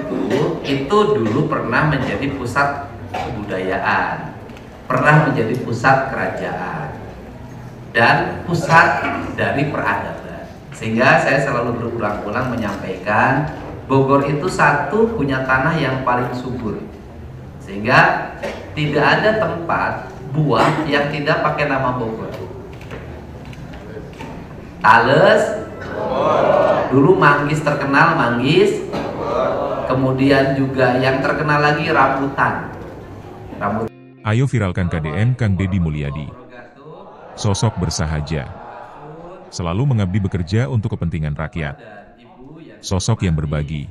Bogor itu dulu pernah menjadi pusat kebudayaan, pernah menjadi pusat kerajaan, dan pusat dari peradaban. Sehingga saya selalu berulang-ulang menyampaikan Bogor itu satu punya tanah yang paling subur, sehingga tidak ada tempat buah yang tidak pakai nama Bogor. Tales, dulu manggis terkenal manggis, kemudian juga yang terkenal lagi rambutan. Ayo viralkan KDN Kang Deddy Mulyadi. Sosok bersahaja, selalu mengabdi bekerja untuk kepentingan rakyat. Sosok yang berbagi,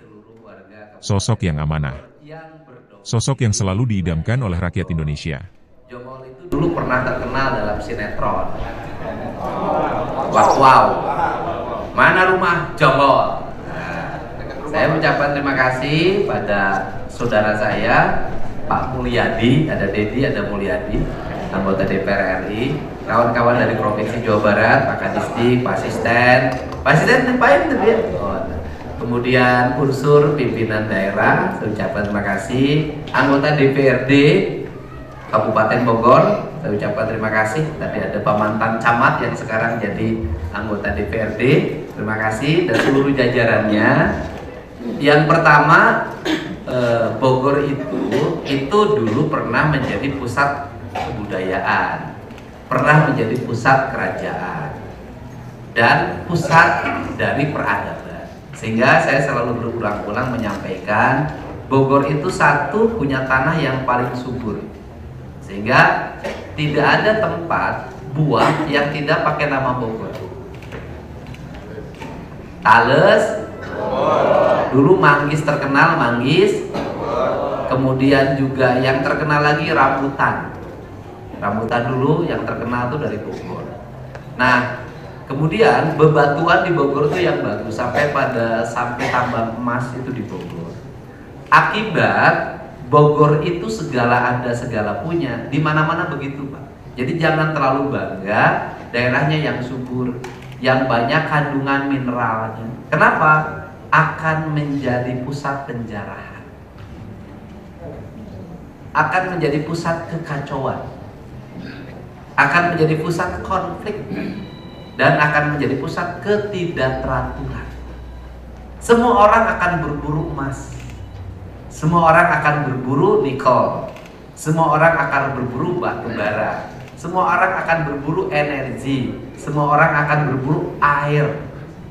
sosok yang amanah, sosok yang selalu diidamkan oleh rakyat Indonesia. Jongol itu dulu pernah terkenal dalam sinetron. Wow, mana rumah Jongol? Saya mengucapkan terima kasih pada saudara saya Pak Mulyadi, ada Deddy, ada Mulyadi, anggota DPR RI, kawan-kawan dari Provinsi Jawa Barat, Pak Kadisdik, Pak Asisten ngapain tuh dia? Kemudian unsur pimpinan daerah, saya ucapkan terima kasih. Anggota DPRD Kabupaten Bogor, saya ucapkan terima kasih. Tadi ada Pak mantan camat yang sekarang jadi anggota DPRD, terima kasih, dan seluruh jajarannya. Yang pertama, Bogor itu dulu pernah menjadi pusat kebudayaan, pernah menjadi pusat kerajaan, dan pusat dari peradaban. Sehingga saya selalu berulang-ulang menyampaikan Bogor itu satu punya tanah yang paling subur, sehingga tidak ada tempat buah yang tidak pakai nama Bogor. Tales, dulu manggis terkenal manggis, kemudian juga yang terkenal lagi rambutan. Rambutan dulu yang terkenal tuh dari Bogor. Nah, kemudian bebatuan di Bogor itu yang bagus sampai tambang emas itu di Bogor. Akibat Bogor itu segala ada segala punya, di mana-mana begitu, Pak. Jadi jangan terlalu bangga daerahnya yang subur, yang banyak kandungan mineralnya. Kenapa? Akan menjadi pusat penjarahan, akan menjadi pusat kekacauan, akan menjadi pusat konflik, dan akan menjadi pusat ketidakteraturan. Semua orang akan berburu emas, semua orang akan berburu nikel, semua orang akan berburu batu bara, semua orang akan berburu energi, semua orang akan berburu air.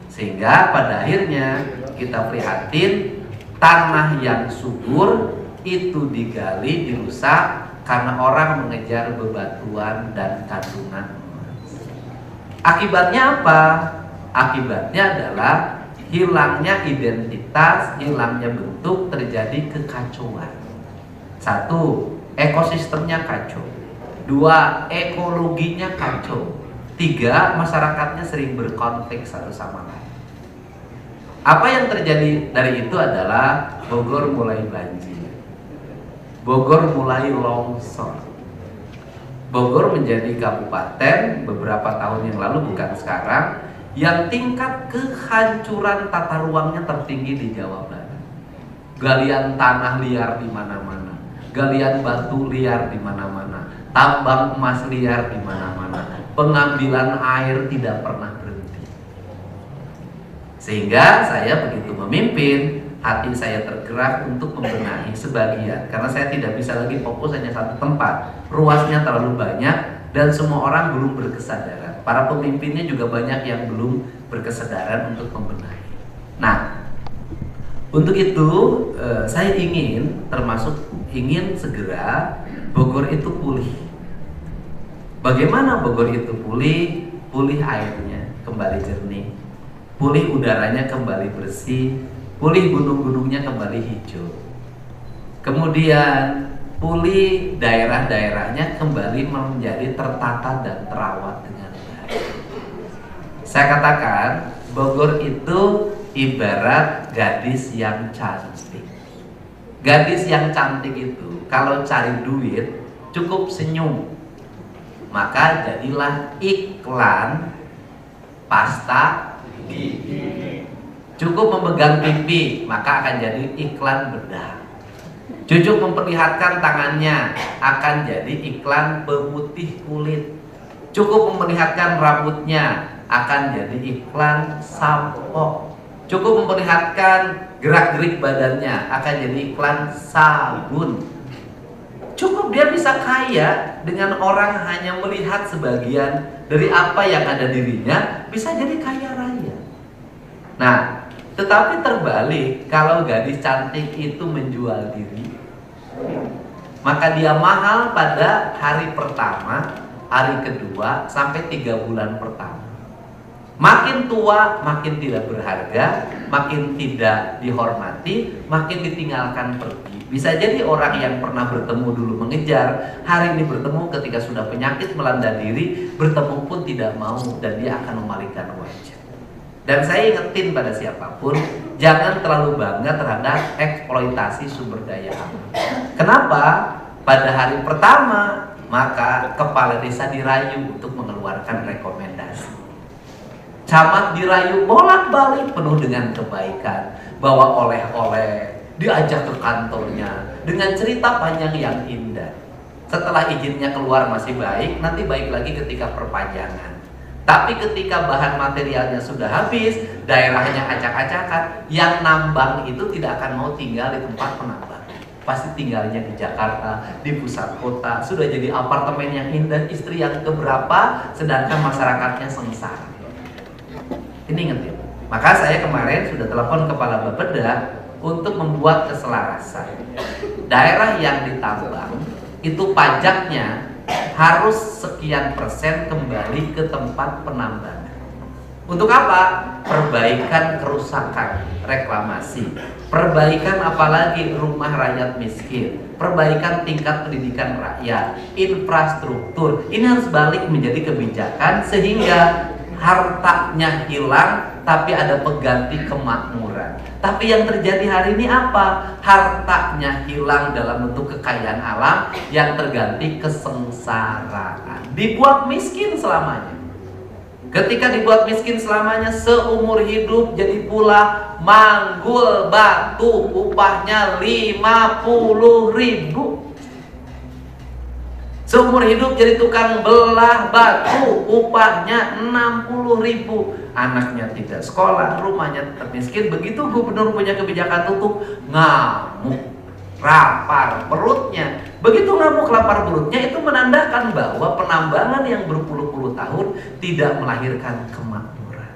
Sehingga pada akhirnya kita prihatin tanah yang subur itu digali, dirusak karena orang mengejar bebatuan dan kandungan emas. Akibatnya apa? Akibatnya adalah hilangnya identitas, hilangnya bentuk, terjadi kekacauan. Satu, ekosistemnya kacau. Dua, ekologinya kacau. Tiga, masyarakatnya sering berkonflik satu sama lain. Apa yang terjadi dari itu adalah Bogor mulai banjir, Bogor mulai longsor. Bogor menjadi kabupaten beberapa tahun yang lalu, bukan sekarang, yang tingkat kehancuran tata ruangnya tertinggi di Jawa Barat. Galian tanah liar di mana-mana, galian batu liar di mana-mana, tambang emas liar di mana-mana, pengambilan air tidak pernah berhenti. Sehingga saya begitu memimpin, hati saya tergerak untuk membenahi sebagian, karena saya tidak bisa lagi fokus hanya satu tempat. Ruasnya terlalu banyak dan semua orang belum berkesadaran. Para pemimpinnya juga banyak yang belum berkesadaran untuk membenahi. Nah, untuk itu saya ingin segera Bogor itu pulih. Bagaimana Bogor itu pulih? Pulih airnya kembali jernih, pulih udaranya kembali bersih, pulih gunung-gunungnya kembali hijau. Kemudian pulih daerah-daerahnya kembali menjadi tertata dan terawat dengan baik. Saya katakan Bogor itu ibarat gadis yang cantik. Gadis yang cantik itu kalau cari duit cukup senyum, maka jadilah iklan pasta gigi. Cukup memegang pipi, maka akan jadi iklan bedah. Cukup memperlihatkan tangannya, akan jadi iklan pemutih kulit. Cukup memperlihatkan rambutnya, akan jadi iklan sampo. Cukup memperlihatkan gerak-gerik badannya, akan jadi iklan sabun. Cukup dia bisa kaya dengan orang hanya melihat sebagian dari apa yang ada dirinya, bisa jadi kaya raya. Nah, tetapi terbalik, kalau gadis cantik itu menjual diri, maka dia mahal pada hari pertama, hari kedua, sampai 3 bulan pertama. Makin tua, makin tidak berharga, makin tidak dihormati, makin ditinggalkan pergi. Bisa jadi orang yang pernah bertemu dulu mengejar, hari ini bertemu ketika sudah penyakit melanda diri, bertemu pun tidak mau dan dia akan memalingkan wajah. Dan saya ingetin pada siapapun, jangan terlalu bangga terhadap eksploitasi sumber daya alam. Kenapa? Pada hari pertama, maka kepala desa dirayu untuk mengeluarkan rekomendasi. Camat dirayu bolak-balik penuh dengan kebaikan, bawa oleh-oleh, diajak ke kantornya dengan cerita panjang yang indah. Setelah izinnya keluar masih baik, nanti baik lagi ketika perpanjangan. Tapi ketika bahan materialnya sudah habis, daerahnya acak-acakan, yang nambang itu tidak akan mau tinggal di tempat penambang. Pasti tinggalnya di Jakarta, di pusat kota, sudah jadi apartemen yang indah, istri yang keberapa, sedangkan masyarakatnya sengsara. Ini ingetin. Maka saya kemarin sudah telepon kepala Bapeda untuk membuat keselarasan. Daerah yang ditambang itu pajaknya harus sekian persen kembali ke tempat penambangan. Untuk apa? Perbaikan kerusakan, reklamasi, perbaikan apalagi rumah rakyat miskin, perbaikan tingkat pendidikan rakyat, infrastruktur. Ini harus balik menjadi kebijakan sehingga hartanya hilang tapi ada pengganti kemakmuran. Tapi yang terjadi hari ini apa? Hartanya hilang dalam bentuk kekayaan alam yang terganti kesengsaraan. Dibuat miskin selamanya. Ketika dibuat miskin selamanya, seumur hidup jadi pula manggul batu, upahnya 50.000. Seumur hidup jadi tukang belah batu, upahnya 60.000. Anaknya tidak sekolah, rumahnya tetap miskin. Begitu gubernur punya kebijakan tutup, ngamuk, lapar perutnya. Begitu ngamuk lapar perutnya, itu menandakan bahwa penambangan yang berpuluh-puluh tahun tidak melahirkan kemakmuran,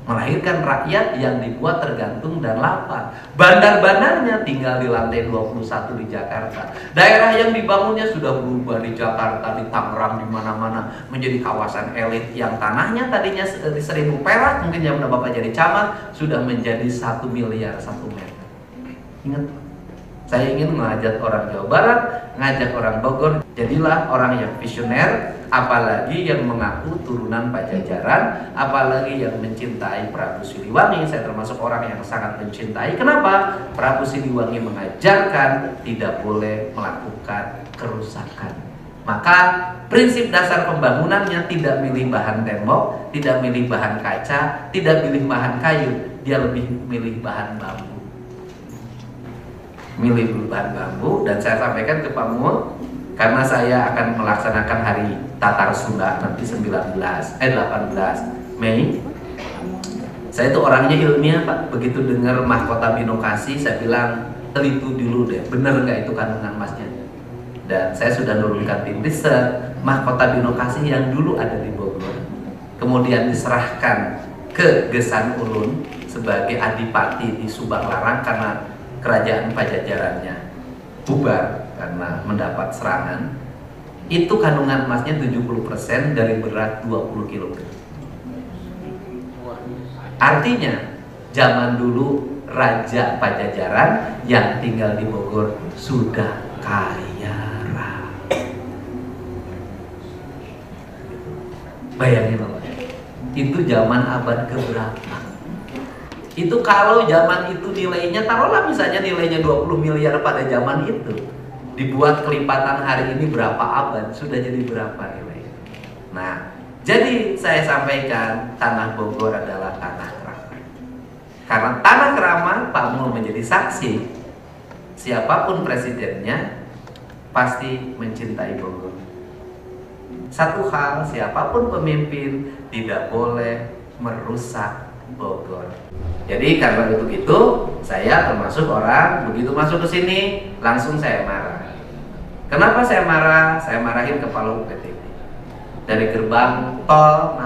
melahirkan rakyat yang dibuat tergantung dan lapar. Bandar-bandarnya tinggal di lantai 21 di Jakarta. Daerah yang dibangunnya sudah berubah di Jakarta, di Tangerang, di mana-mana menjadi kawasan elit yang tanahnya tadinya 1.000 perak, mungkin zaman Bapak jadi camat, sudah menjadi 1 miliar 1 meter. Ingat, saya ingin mengajak orang Jawa Barat, ngajak orang Bogor, jadilah orang yang visioner, apalagi yang mengaku turunan Pajajaran, apalagi yang mencintai Prabu Siliwangi. Saya termasuk orang yang sangat mencintai. Kenapa? Prabu Siliwangi mengajarkan tidak boleh melakukan kerusakan. Maka prinsip dasar pembangunannya tidak milih bahan tembok, tidak milih bahan kaca, tidak milih bahan kayu, dia lebih milih bahan bambu. Milih bahan bambu. Dan saya sampaikan ke Pak Mul, karena saya akan melaksanakan hari Tatar Sunda nanti 18 Mei. Saya itu orangnya ilmiah Pak. Begitu dengar mahkota binokasi, saya bilang teliti dulu deh, bener nggak itu kandungan emasnya. Dan saya sudah nurunkan tim riset. Mahkota binokasi yang dulu ada di Bogor, kemudian diserahkan ke Gesan Ulun sebagai adipati di Subang Larang karena kerajaan Pajajarannya bubar karena mendapat serangan. Itu kandungan emasnya 70% dari berat 20 kg. Artinya zaman dulu Raja Pajajaran yang tinggal di Bogor sudah kaya raya. Bayangin Bapak, itu zaman abad keberapa? Itu kalau zaman itu nilainya, taruhlah misalnya nilainya 20 miliar pada zaman itu, dibuat kelipatan hari ini berapa abad, sudah jadi berapa nilai. Nah, jadi saya sampaikan tanah Bogor adalah tanah keramat. Karena tanah keramat, Pak Mul menjadi saksi, siapapun presidennya pasti mencintai Bogor. Satu hal, siapapun pemimpin tidak boleh merusak Bogor. Jadi karena itu saya termasuk orang begitu masuk ke sini langsung saya marah. Kenapa saya marah? Saya marahin kepala UPTD. Dari gerbang tol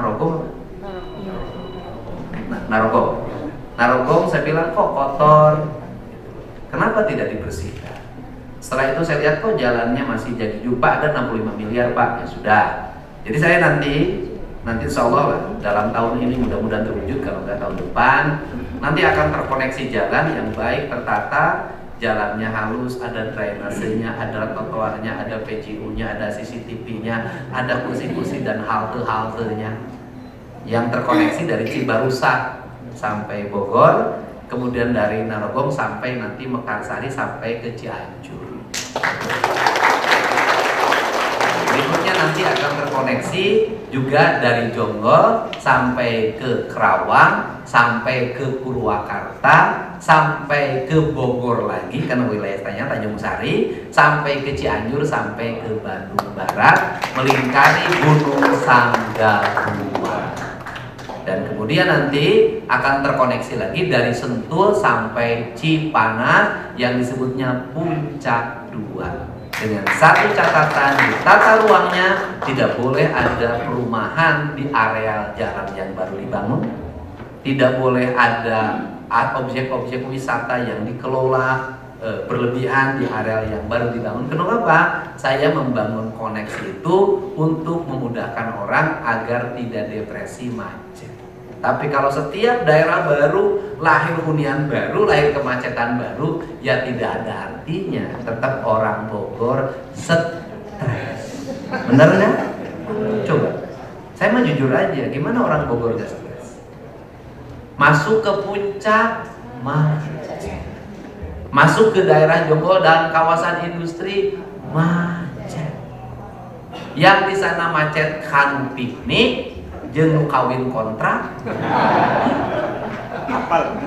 Narogong saya bilang kok kotor. Kenapa tidak dibersihkan? Setelah itu saya lihat kok jalannya masih jadi Pak, ada 65 miliar Pak. Ya sudah. Jadi saya nanti insya Allah lah, dalam tahun ini mudah-mudahan terwujud, kalau nggak tahun depan nanti akan terkoneksi jalan yang baik, tertata, jalannya halus, ada drainasenya, ada trotoarnya, ada PJU-nya, ada CCTV-nya, ada kursi-kursi dan halte-haltenya yang terkoneksi dari Cibarusah sampai Bogor, kemudian dari Narogong sampai nanti Mekarsari sampai ke Cianjur. Berikutnya nanti akan terkoneksi juga dari Jonggol sampai ke Kerawang, sampai ke Purwakarta, sampai ke Bogor lagi karena wilayahnya Tanjung Sari, sampai ke Cianjur, sampai ke Bandung Barat, melingkari Gunung Sanggahua. Dan kemudian nanti akan terkoneksi lagi dari Sentul sampai Cipanas yang disebutnya Puncak 2. Dengan satu catatan, di tata ruangnya tidak boleh ada perumahan di areal jalan yang baru dibangun, tidak boleh ada objek-objek wisata yang dikelola berlebihan di areal yang baru dibangun. Kenapa? Saya membangun koneksi itu untuk memudahkan orang agar tidak depresi macet. Tapi kalau setiap daerah baru, lahir hunian baru, lahir kemacetan baru, ya tidak ada artinya. Tetap orang Bogor stres. Bener nggak? Coba, saya mah jujur aja, gimana orang Bogor gak stres? Masuk ke puncak, macet. Masuk ke daerah Jonggol dan kawasan industri, macet. Yang di sana macet kan piknik, jeung kawin kontrak.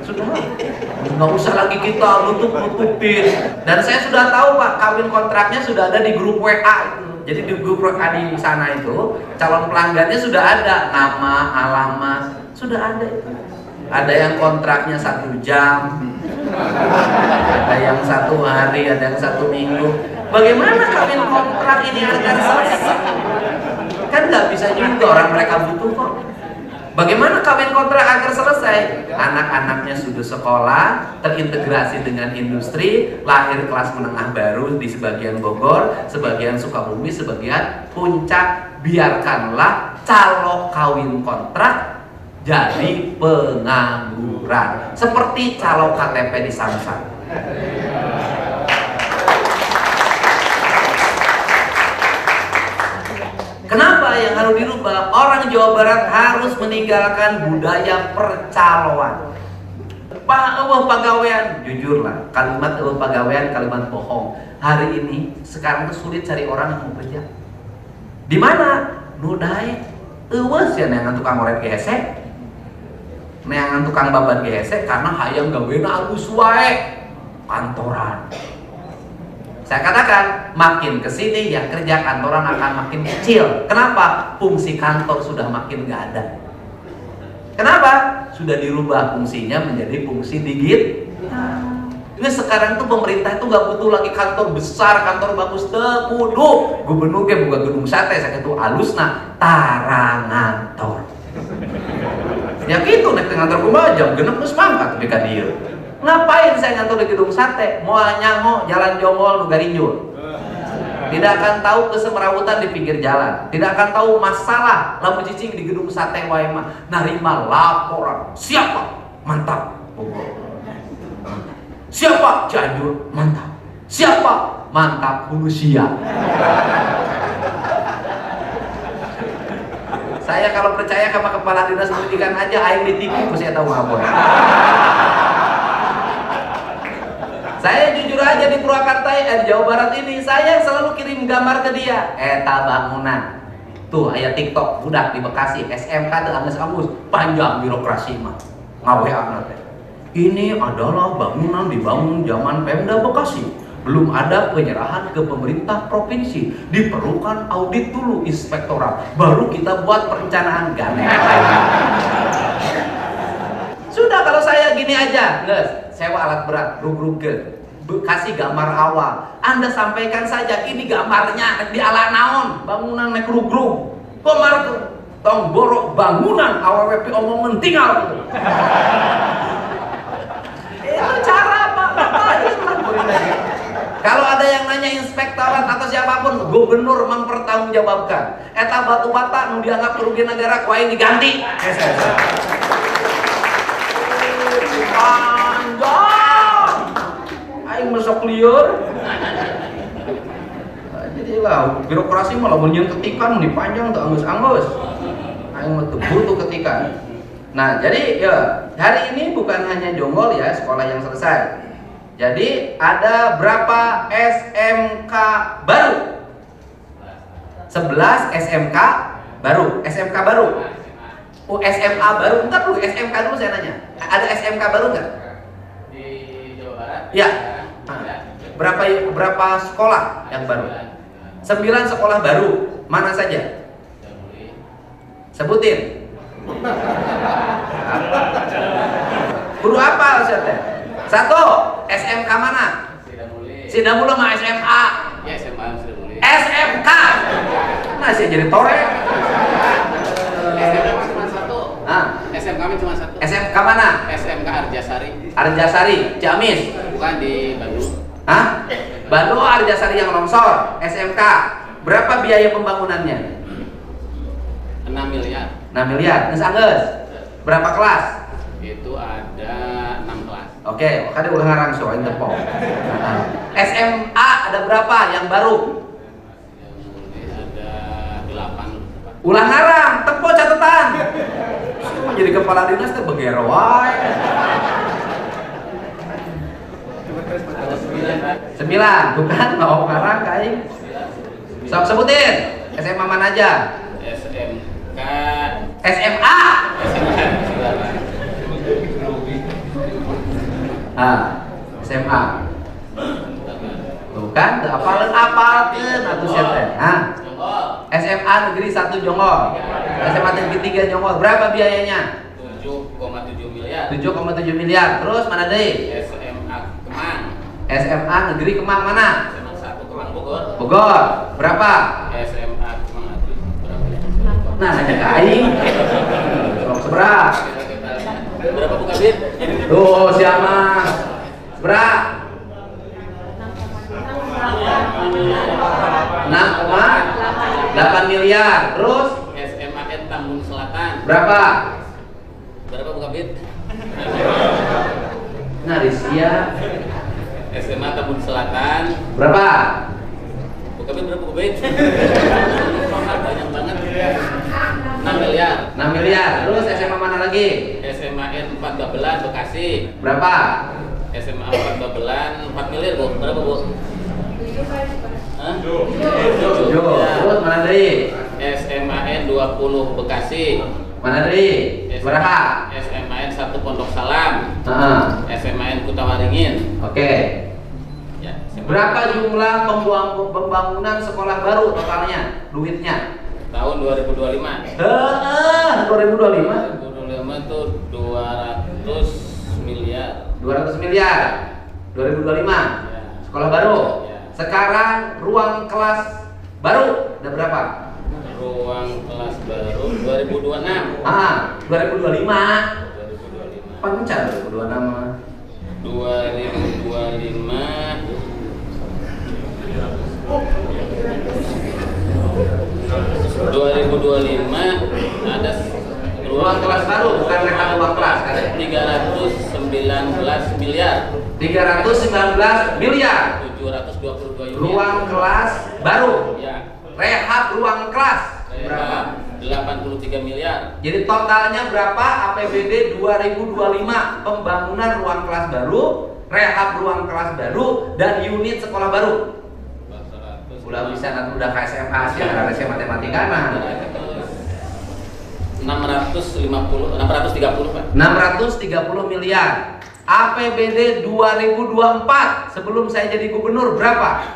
Sudah, nggak usah lagi kita nutup-nutupin. Dan saya sudah tahu Pak, kawin kontraknya sudah ada di grup WA itu. Jadi di grup WA di sana itu calon pelanggannya sudah ada, nama, alamat, sudah ada itu. Ada yang kontraknya 1 jam, ada yang 1 hari, ada yang 1 minggu. Bagaimana kawin kontrak ini agar selesai? Kan nggak bisa juga, orang mereka butuh kok. Bagaimana kawin kontrak agar selesai? Anak-anaknya sudah sekolah, terintegrasi dengan industri, lahir kelas menengah baru di sebagian Bogor, sebagian Sukabumi, sebagian Puncak. Biarkanlah calo kawin kontrak jadi pengangguran, seperti calo KTP di Samsat. Kenapa yang harus dirubah? Orang Jawa Barat harus meninggalkan budaya percaloan. Pak eueuh pagawean, jujurlah, kalimat eueuh pagawean kalimat bohong. Hari ini sekarang tuh sulit cari orang yang mau kerja. Di mana? Nu daek eueuh sia neangan tukang oret gesek. Neangan tukang babat gesek karena hayang gaweuna alus wae kantoran. Saya katakan, makin kesini yang kerja kantoran akan makin kecil. Kenapa? Fungsi kantor sudah makin gak ada. Kenapa? Sudah dirubah fungsinya menjadi fungsi digital. Jadi sekarang tuh pemerintah itu gak butuh lagi kantor besar, kantor bagus, kudu gubernur ke buka gedung sate, saya itu alusna tarangantor. Ya gitu, naik ke kantor kumaha jam genep terus mangkat di kadir. Ngapain saya ngantor di gedung sate? Moal nyango jalan Jonggol nu garinjul. Tidak akan tahu kesemerawutan di pinggir jalan. Tidak akan tahu masalah lampu cicing di gedung sate wae mah. Narima laporan. Siapa? Mantap. Siapa? Cianjur. Mantap. Siapa? Mantap Hulu Siang. Saya kalau percaya sama kepala dinas pendidikan aja aing ditipu saya tahu apa. Saya jujur aja di Purwakarta, di Jawa Barat ini, saya selalu kirim gambar ke dia. Eta bangunan. Tuh, aya TikTok, budak di Bekasi, SMK teh anggeus-anggeus, panjang birokrasi mah. Ngaweana teh. Ini adalah bangunan dibangun zaman Pemda Bekasi. Belum ada penyerahan ke pemerintah provinsi. Diperlukan audit dulu inspektorat. Baru kita buat perencanaan gane. Sudah, kalau saya gini aja, nges, sewa alat berat, rug-rugen, kasih gambar awal. Anda sampaikan saja, ini gambarnya di ala naon, bangunan naik rug-rug. Komar tong borok bangunan awal omong tinggal. Itu cara Pak. Kalau ada yang nanya inspektorat atau siapapun, gubernur mempertanggungjawabkan. Eta batu bata nu dianggap kerugian negara kuain diganti. Panjang, aing mesok liur. Jadi lah birokrasi malah menyen ketikan nih panjang tuh anggus-anggus. Aing mah butuh ketikan. Nah, jadi ya hari ini bukan hanya Jonggol ya sekolah yang selesai. Jadi ada berapa SMK baru? 11 SMK baru. SMK baru. Oh, SMA baru. Entar dulu, SMK dulu saya nanya. Ada SMK baru enggak? Di Jawa Barat? Ya. Berapa sekolah yang baru? 9 sekolah baru. Mana saja? Sebutin. Guru apa Ustaz? 1, SMK mana? Sidamula mah SMA. Ya, SMA Sidamula. SMK. Nah, saya jadi torek. SMK cuma 1. Nah, SMK kami cuma 1. SMK mana? SMK Arjasari. Arjasari, Ciamis. Bukan di Bandung. Hah? Bandung Arjasari yang longsor. SMK. Berapa biaya pembangunannya? 6 miliar. 6 miliar. Geus. Berapa kelas? Itu ada 6 kelas. Oke, kada ulah ngarang soal tepok. SMA ada berapa yang baru? Ada 8. Ulah ngarang, tepo catatan. Cuma jadi kepala dinas teh begero wae. 9, bukan? Mau ngarang kain. Sok sebutin. SMA mana aja? SMK. SMA. SMA. Bukan, apalkeun atuh sia teh. SMA Negeri 1 Jonggol. SMA Negeri 3 Jonggol. Berapa biayanya? 7,7 miliar. 7,7 miliar. Terus mana deui? SMA Kemang. SMA Negeri Kemang mana? SMA 1 Kemang Bogor. Bogor. Berapa? SMA Kemang berapa? Nah, hanya ke aing. Seberapa? Berapa Bu Kabit? Tuh, siapa? Seberapa? 6,8 miliar. Terus SMAN Tambun Selatan. berapa? Berapa Bu Kabit? Nah, Risia. SMA Tambun Selatan. Berapa? Bu Kabit berapa Bu Kabit? Banyak banget. 6 miliar. 6 miliar. Terus SMA mana lagi? SMAN 4 Gabelan Bekasi. Berapa? SMA 4 Gabelan 4 miliar Bu. Berapa Bu? Hah? 7. Ya. Terus mana dari? SMAN 20 Bekasi. Mana dari? Berapa? SMAN 1 Pondok Salam. SMAN Kutawaringin. Oke. Ya, SMA. Berapa jumlah pembangunan sekolah baru totalnya? Duitnya? Tahun 2025. 2025. 2025 itu 200 miliar. 200 miliar. 2025. Ya. Sekolah baru. Ya. Sekarang ruang kelas baru ada berapa? Ruang kelas baru 2026. 2025. 2025. Pancar 2026. 2025 ada Ruang kelas baru, bukan rehab ruang kelas ada 319 miliar. 319 miliar. 722 unit. Ruang kelas baru. Ya. Rehab ruang kelas berapa? 83 miliar. Jadi totalnya berapa APBD 2025 pembangunan ruang kelas baru, rehab ruang kelas baru, dan unit sekolah baru. Udah bisa nanti udah ke SMA sih, ada matematika mah. 630 Pak. 630 miliar. APBD 2024 sebelum saya jadi gubernur berapa?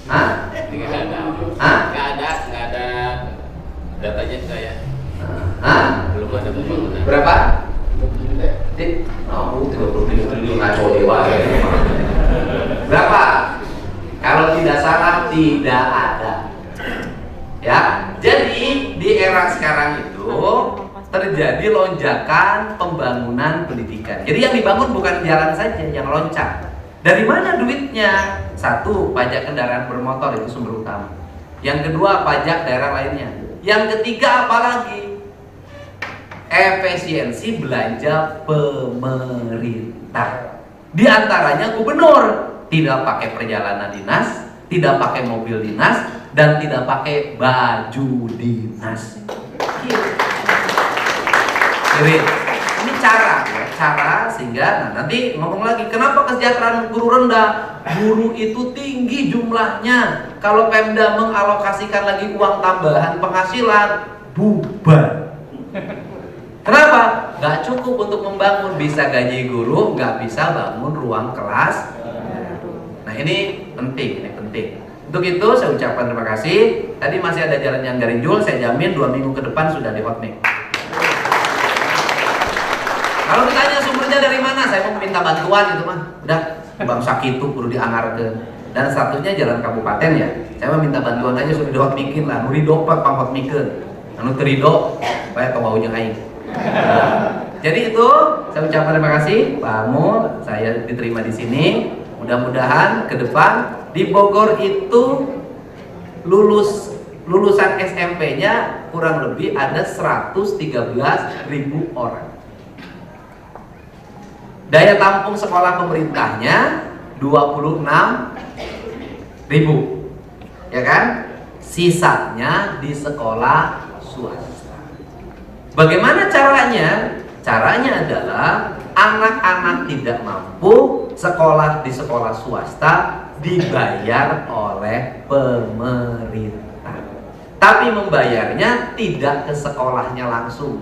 Hah? Nggak ada datanya saya. Hah? Belum ada pembangunan. Berapa? Oh, 30 triliun ngaco dewa. Berapa? Kalau tidak salah tidak ada. Ya, jadi di era sekarang itu terjadi lonjakan pembangunan pendidikan. Jadi yang dibangun bukan jalan saja, yang loncat. Dari mana duitnya? Satu, pajak kendaraan bermotor itu sumber utama. Yang kedua, pajak daerah lainnya. Yang ketiga, apalagi? Efisiensi belanja pemerintah. Di antaranya gubernur tidak pakai perjalanan dinas, tidak pakai mobil dinas, dan tidak pakai baju dinas. Jadi ini cara, ya, cara sehingga nanti ngomong lagi kenapa kesejahteraan guru rendah? Guru itu tinggi jumlahnya. Kalau Pemda mengalokasikan lagi uang tambahan penghasilan, bubar. Kenapa? Gak cukup untuk membangun, bisa gaji guru, gak bisa bangun ruang kelas. Nah ini penting, Untuk itu saya ucapkan terima kasih. Tadi masih ada jalan yang garinjul, saya jamin 2 minggu ke depan sudah di hot mic. Kalau ditanya sumbernya dari mana, saya mau minta bantuan itu mah. Udah, bangsa itu perlu dianggarkan. Dan satunya jalan kabupaten ya. Saya mau minta bantuan aja sudah di hot micin lah. Nurido pak hot micin. Anu terido, supaya kau jeung aing. Jadi itu saya ucapkan terima kasih Pak Amul, saya diterima di sini. Mudah-mudahan ke depan di Bogor itu lulusan SMP-nya kurang lebih ada 113.000 orang. Daya tampung sekolah pemerintahnya 26.000, ya kan? Sisanya di sekolah swasta. Bagaimana caranya? Caranya adalah anak-anak tidak mampu sekolah di sekolah swasta dibayar oleh pemerintah. Tapi membayarnya tidak ke sekolahnya langsung.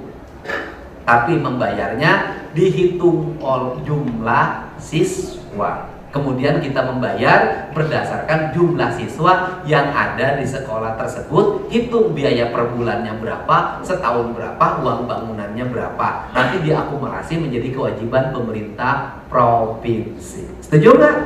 Tapi membayarnya dihitung oleh jumlah siswa. Kemudian kita membayar berdasarkan jumlah siswa yang ada di sekolah tersebut. Hitung biaya per bulannya berapa, setahun berapa, uang bangunannya berapa. Nanti diakumulasi menjadi kewajiban pemerintah provinsi. Setuju nggak?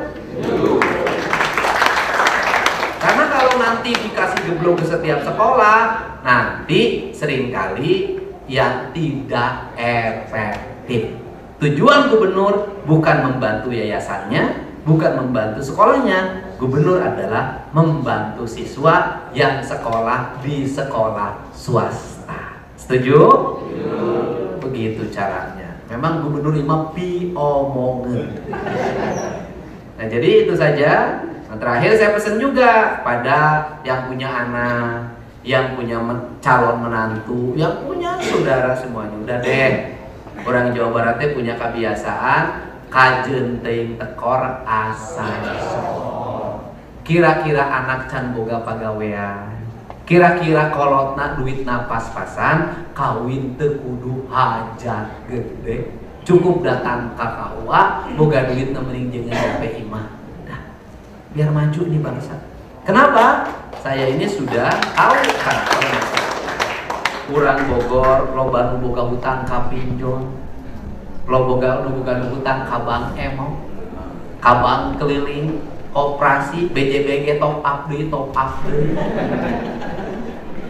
Karena kalau nanti dikasih geblok ke setiap sekolah, nanti seringkali yang tidak efektif. Tujuan gubernur bukan membantu yayasannya, bukan membantu sekolahnya. Gubernur adalah membantu siswa yang sekolah di sekolah swasta. Setuju? Begitu caranya. Memang gubernur imam piomongan. Nah jadi itu saja. Nah, terakhir saya pesan juga pada yang punya anak, yang punya calon menantu, yang punya saudara semuanya. Udah deh. Orang Jawa Baratnya punya kebiasaan kajen teuing tekor asal. Kira-kira anak can boga pagawean. Kira-kira kolotna duitna pas-pasan, kawin teu kudu hajat gede. Cukup datang ka KUA, boga duitna mending jeung DP imah. Nah, biar maju nih bangsa. Kenapa? Saya ini sudah tahu kan. Urang Bogor loba nu boga hutang ka pinjol, loba nu boga hutang ka bank emong, ka bank keliling, koperasi, BJBG top up deui.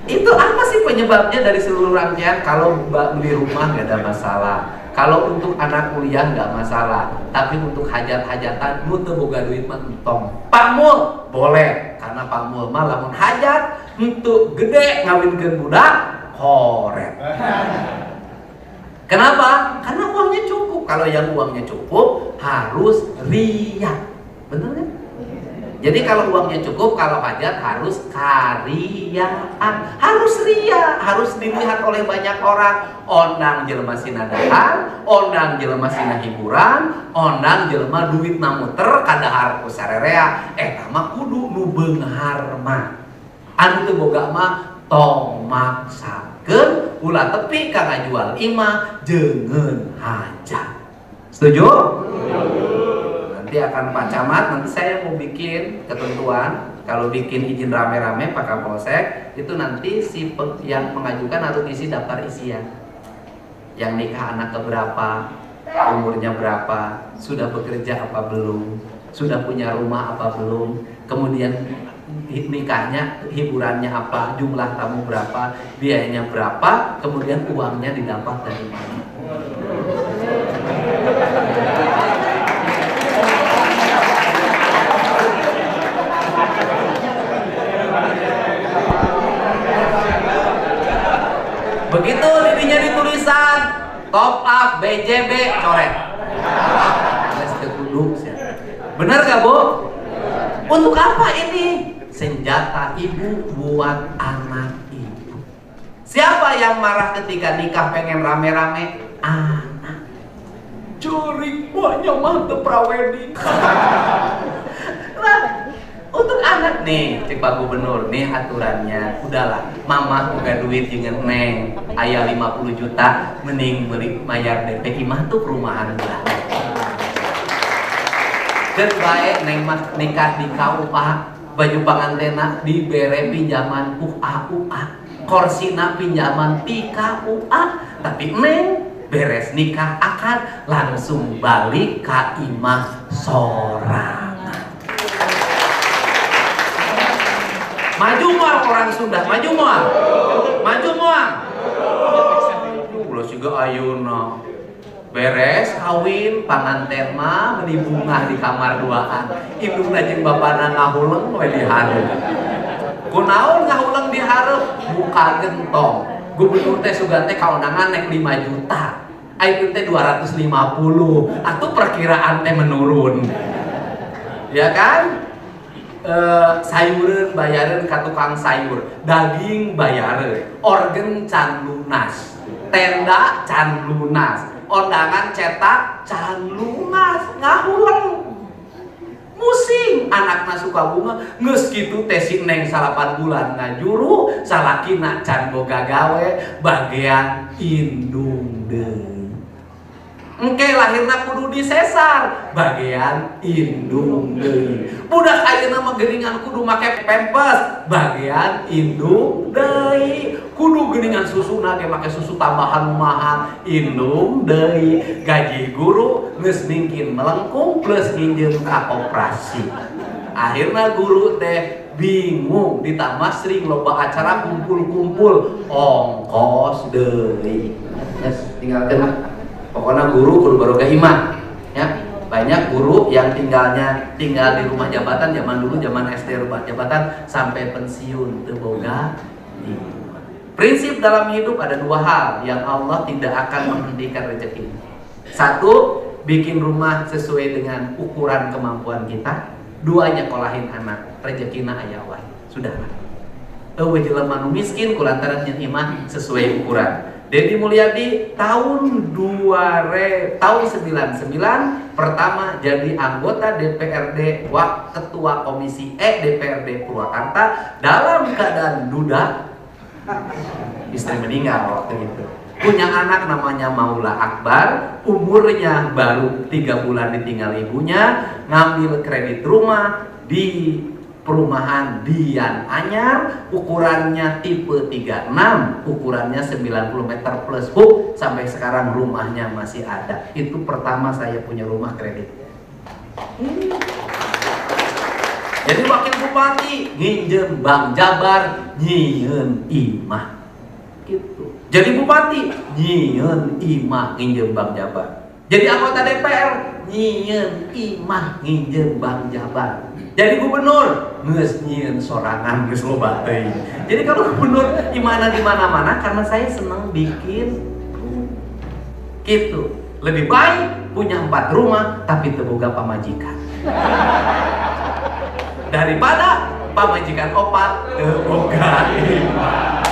Itu apa sih penyebabnya dari seluruh rangkaian? Kalau beli rumah nggak ada masalah, kalau untuk anak kuliah nggak masalah, tapi untuk hajat-hajatan nu teu boga duit mah entong. Pamul boleh, karena pamul mah lamun hajat untuk gede ngawinkeun budak koret. Kenapa? Karena uangnya cukup. Kalau yang uangnya cukup harus riya, bener kan? Jadi kalau uangnya cukup, kalau hajat harus karyaan, harus riya, harus dilihat oleh banyak orang. Ondang jelema sina dahar, ondang jelema sina hiburan, ondang jelema duit namuter kadahar ku sarerea. Eta mah kudu nu beunghar mah. Anu teu boga mah tong maksa. Ke ulah tepi kang ngajual imah jengen hajat. Setuju? Nanti akan Pak Camat, nanti saya mau bikin ketentuan. Kalau bikin izin rame-rame Pak Kapolsek, itu nanti yang mengajukan harus isi daftar isian. Yang nikah anak keberapa, umurnya berapa, sudah bekerja apa belum, sudah punya rumah apa belum, kemudian nikahnya, hiburannya apa, jumlah tamu berapa, biayanya berapa, kemudian uangnya didapat dari mana. Begitu dirinya ditulisan top up BJB coret. Benar gak Bu? Untuk apa ini? Senjata ibu buat anak ibu. Siapa yang marah ketika nikah pengen rame-rame? Anak. Curi banyak mantep prawedding. Nah, untuk anak nih, cek Pak Gubernur, nih aturannya. Udahlah, mama buka duit dengan neng, ayah 50 juta, mending beli bayar DP imah tuh perumahan lah. Dan baik neng mas nikah di KUA, baju pangantena dibere pinjaman UA, korsina pinjaman di KUA, tapi neng beres nikah akan langsung balik ke imah sorangan. Maju mual orang Sunda, maju mual, maju mual. Ulah siga ayeuna beres kawin panganten mah meuni bunga di kamar duaan. Indungna jeung bapana ngahuleng we di hareup. Kunaon ngahuleng di hareup? Buka gentong. Gubernur teh sugan teh kaonangan nek 5 juta. Ayeuna teh 250. Atuh perkiraan teh menurun. Ya kan? Sayureun bayareun ka tukang sayur, daging bayareun, organ can lunas, tenda can lunas, undangan cetak can lunas, ngahuleng. Musing anakna suka bunga, geus kitu teh si neng 8 bulan ngajuru, salakina can boga gawe, bagian indung deui. Engke lahirna kudu disesar, bagian indung deui. Budak ayeuna mah geuningan kudu make pempes, bagian indung deui. Kudu geuningan susuna ge make susu tambahan mahal, indung deui. Gaji guru geus mingkin melengkung plus nginjeun ka koperasi. Akhirna guru teh bingung, ditambah sering loba acara kumpul-kumpul, ongkos deui. Geus tinggalkeun. Pokoknya guru kudu barokah iman, ya. Banyak guru yang tinggal di rumah jabatan zaman dulu, zaman SD rumah jabatan sampai pensiun teu boga. Prinsip dalam hidup ada 2 hal yang Allah tidak akan menghentikan rezeki. 1, bikin rumah sesuai dengan ukuran kemampuan kita. 2, nyekolahin anak, rezekina aya wae. Sudah. Eueuh jelema nu miskin kulantaran nyeun imah sesuai ukuran. Dedi Mulyadi tahun 99 pertama jadi anggota DPRD ketua komisi DPRD Purwakarta dalam keadaan duda. Istri meninggal waktu itu. Punya anak namanya Maula Akbar, umurnya baru 3 bulan ditinggal ibunya, ngambil kredit rumah di perumahan Dian Anyar, ukurannya tipe 36, ukurannya 90 meter plus book, sampai sekarang rumahnya masih ada. Itu pertama saya punya rumah kredit. Jadi wakil bupati nginjem Bank Jabar, nyieun imah. Gitu. Jadi bupati nyieun imah, nginjem Bank Jabar. Jadi anggota DPR nyieun imah, nginjem Bank Jabar. Jadi gubernur geus nyieun sorangan geus loba teuing. Jadi kalau gubernur imana di mana-mana karena saya senang bikin gitu. Lebih baik punya 4 rumah tapi teu boga pamajikan. Daripada pamajikan 4 teu boga imah.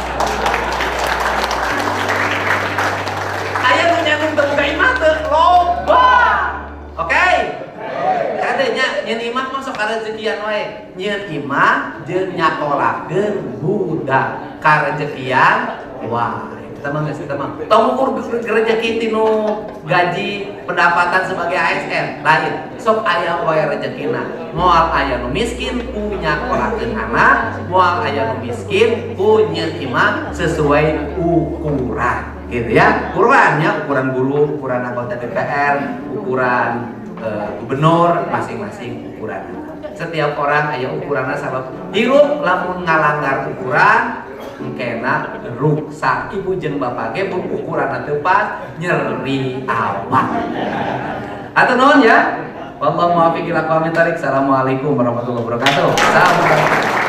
Aya nu nyambung teu boga imah teu loba. Oke? Kadenya nyeun imah mah sok karejekian wae. Nyeun imah jeung nyakolakeun budak karejekian Wah, kita mah tong ukur gereja kita nu gaji pendapatan sebagai ASN lain. Sok aya wae rezekina. Moal aya nu miskin punya kolakeun anak, moal aya nu miskin punya imam sesuai ukuran. Gitu ya. Ukurannya ukuran guru, ukuran anggota DPR, ukuran gubernur, masing-masing ukuran. Setiap orang aya ukuranna sabab hirup lamun ngalanggar ukuran kena ruksak. Ibu jeung bapak ge pun ukuranna teu pas nyeri awak. Atuh nuhun ya. Wallahu muwaffiq ila aqwamit thoriq. Assalamualaikum warahmatullahi wabarakatuh. Salam.